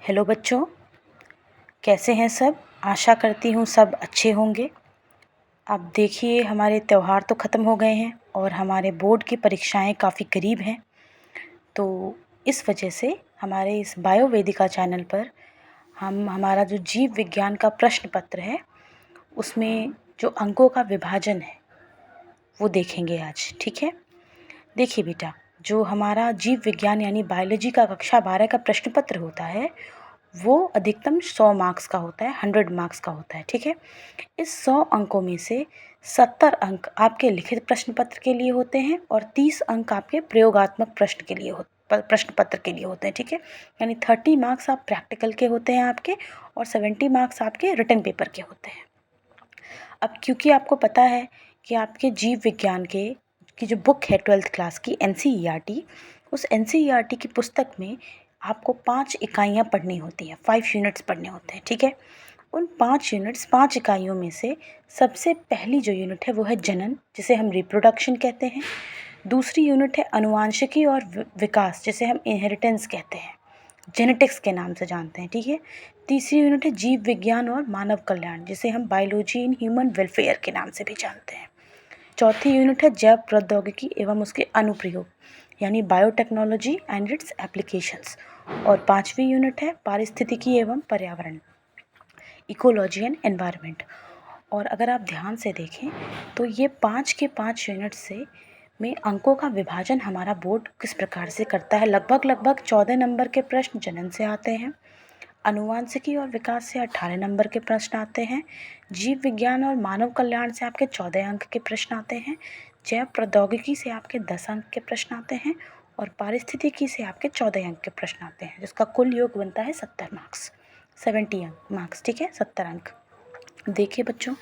Hello बच्चों, कैसे हैं सब। आशा करती हूँ सब अच्छे होंगे। अब देखिए, हमारे त्यौहार तो ख़त्म हो गए हैं और हमारे बोर्ड की परीक्षाएं काफ़ी करीब हैं। तो इस वजह से हमारे इस बायो वेदिका चैनल पर हम हमारा जो जीव विज्ञान का प्रश्न पत्र है उसमें जो अंकों का विभाजन है वो देखेंगे आज। ठीक है, देखिए बेटा, जो हमारा जीव विज्ञान यानी बायोलॉजी का कक्षा 12 का प्रश्न पत्र होता है वो अधिकतम 100 मार्क्स का होता है, 100 मार्क्स का होता है। ठीक है, इस 100 अंकों में से 70 अंक आपके लिखित प्रश्न पत्र के लिए होते हैं और 30 अंक आपके प्रयोगात्मक प्रश्न पत्र के लिए होते हैं। ठीक है, यानी 30 मार्क्स आप प्रैक्टिकल के होते हैं आपके और 70 मार्क्स आपके रिटन पेपर के होते हैं। अब क्योंकि आपको पता है कि आपके जीव विज्ञान की जो बुक है 12th क्लास की NCERT, उस NCERT की पुस्तक में आपको 5 इकाइयाँ पढ़नी होती हैं, 5 यूनिट्स पढ़ने होते हैं। ठीक है, उन 5 इकाइयों में से सबसे पहली जो यूनिट है वो है जनन, जिसे हम रिप्रोडक्शन कहते हैं। दूसरी यूनिट है अनुवांशिकी और विकास, जिसे हम इनहेरिटेंस कहते हैं, जेनेटिक्स के नाम से जानते हैं। ठीक है, तीसरी यूनिट है जीव विज्ञान और मानव कल्याण, जिसे हम बायोलॉजी इन ह्यूमन वेलफेयर के नाम से भी जानते हैं। चौथी यूनिट है जैव प्रौद्योगिकी एवं उसके अनुप्रयोग, यानी बायोटेक्नोलॉजी एंड इट्स एप्लीकेशंस। और 5वीं यूनिट है पारिस्थितिकी एवं पर्यावरण, इकोलॉजी एंड एनवायरनमेंट। और अगर आप ध्यान से देखें तो ये 5 के 5 यूनिट से में अंकों का विभाजन हमारा बोर्ड किस प्रकार से करता है। लगभग 14 नंबर के प्रश्न जनन से आते हैं, अनुवांशिकी और विकास से 18 नंबर के प्रश्न आते हैं, जीव विज्ञान और मानव कल्याण से आपके 14 अंक के प्रश्न आते हैं, जैव प्रौद्योगिकी से आपके 10 अंक के प्रश्न आते हैं और पारिस्थितिकी से आपके 14 अंक के प्रश्न आते हैं, जिसका कुल योग बनता है 70 मार्क्स, 70 मार्क्स। ठीक है, 70 अंक। देखिए बच्चों,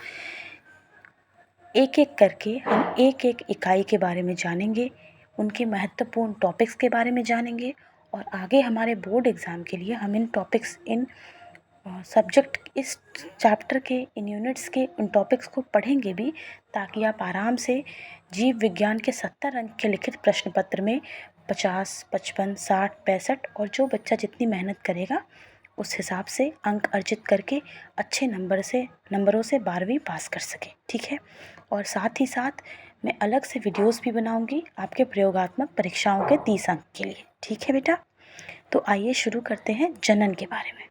एक एक करके हम एक एक इकाई के बारे में जानेंगे, उनके महत्वपूर्ण टॉपिक्स के बारे में जानेंगे और आगे हमारे बोर्ड एग्ज़ाम के लिए हम इन टॉपिक्स, इन सब्जेक्ट, इस चैप्टर के, इन यूनिट्स के उन टॉपिक्स को पढ़ेंगे भी, ताकि आप आराम से जीव विज्ञान के 70 अंक के लिखित प्रश्न पत्र में 50, 55, 60, 65 और जो बच्चा जितनी मेहनत करेगा उस हिसाब से अंक अर्जित करके अच्छे नंबरों से 12वीं पास कर सके। ठीक है, और साथ ही साथ मैं अलग से वीडियोस भी बनाऊंगी आपके प्रयोगात्मक परीक्षाओं के 30 अंक के लिए। ठीक है बेटा, तो आइए शुरू करते हैं जनन के बारे में।